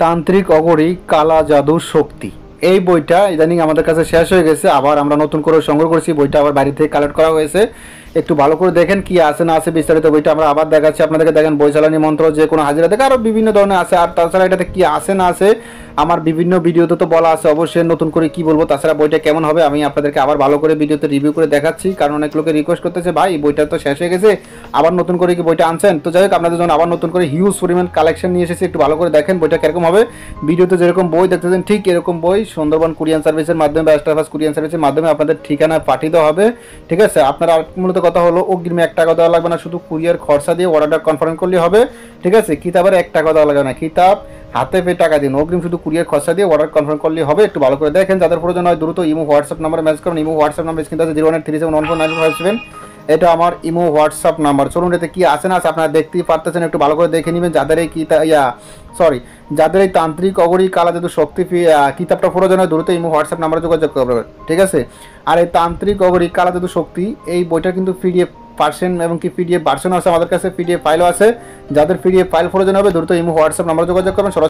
তান্ত্রিক অগরী কালা জাদুর শক্তি। এই বইটা ইদানিং আমাদের কাছে শেষ হয়ে গেছে, আবার আমরা নতুন করে সংগ্রহ করেছি। বইটা আবার বাড়ি থেকে কালেক্ট করা হয়েছে। একটু ভালো করে দেখেন কি আছে না আছে বিস্তারিত। বইটা আমরা আবার দেখাচ্ছি আপনাদেরকে। দেখেন বই চালানি মন্ত্র, যে কোনো হাজিরা থেকে আরও বিভিন্ন ধরনের আছে। আর তাছাড়া এটাতে কি আছে না আছে আমার বিভিন্ন ভিডিওতে তো বলা আছে, অবশ্যই নতুন করে কি বলবো। তাছাড়া বইটা কেমন হবে আমি আপনাদেরকে আবার ভালো করে ভিডিওতে রিভিউ করে দেখাচ্ছি, কারণ অনেক লোকে রিকোয়েস্ট করতেছে ভাই বইটা তো শেষ হয়ে গেছে, আবার নতুন করে কি বইটা আনছেন। তো যাই হোক, আপনাদের জন্য আবার নতুন করে হিউজ পরিমাণ কালেকশন নিয়ে এসেছি। একটু ভালো করে দেখেন বইটা কিরকম হবে। ভিডিওতে যেরকম বই দেখতেছেন ঠিক এরকম বই সুন্দরবন কুরিয়ান সার্ভিসের মাধ্যমে বা স্টারফাস কুরিয়ান সার্ভিসের মাধ্যমে আপনাদের ঠিকানা পাঠিয়ে দেওয়া হবে। ঠিক আছে, আপনারা মূলত কথা হলো অগ্রিমে 1 টাকা দেওয়া লাগবে না, শুধু কুরিয়ার খরচা দিয়ে অর্ডারটা কনফার্ম করলে হবে। ঠিক আছে, কিতাবের 1 টাকা দেওয়া লাগবে না, কিতাব হাতে পেয়ে টাকা দিন, অগ্রিম শুধু কুরিয়ার খরচা দিয়ে অর্ডার কনফার্ম করলে হবে। একটু ভালো করে দেখেন, যাদের প্রয়োজন হয় দ্রুত ইমো হোয়াটসঅ্যাপ নাম্বারে মেসেজ করুন। ইমো হোয়াটসঅ্যাপ নাম্বার স্ক্রিনে আছে 01371149557। এটা আমার ইমো হোয়াটসঅ্যাপ নাম্বার। চলুন এতে কি আছে না আছে আপনারা দেখতেই পারতেছেন, একটু ভালো করে দেখে নেবেন। যাদের এই যাদের এই তান্ত্রিক অগরী কালা জাদু শক্তি কিতাবটা প্রয়োজন হয় দ্রুত ইমো হোয়াটসঅ্যাপ নাম্বারে যোগাযোগ করবেন। ঠিক আছে, আর এই তান্ত্রিক অগরী কালা জাদু শক্তি এই বইটা কিন্তু পিডিএফ পার্সেন্ট এবং কি পিডিএফ ভার্সন আছে আমাদের কাছে, পিডিএফ ফাইলও আছে। যাদের পিডিএফ ফাইল প্রয়োজন হবে দ্রুত ইমো হোয়াটসঅ্যাপ নাম্বারে যোগাযোগ করবেন।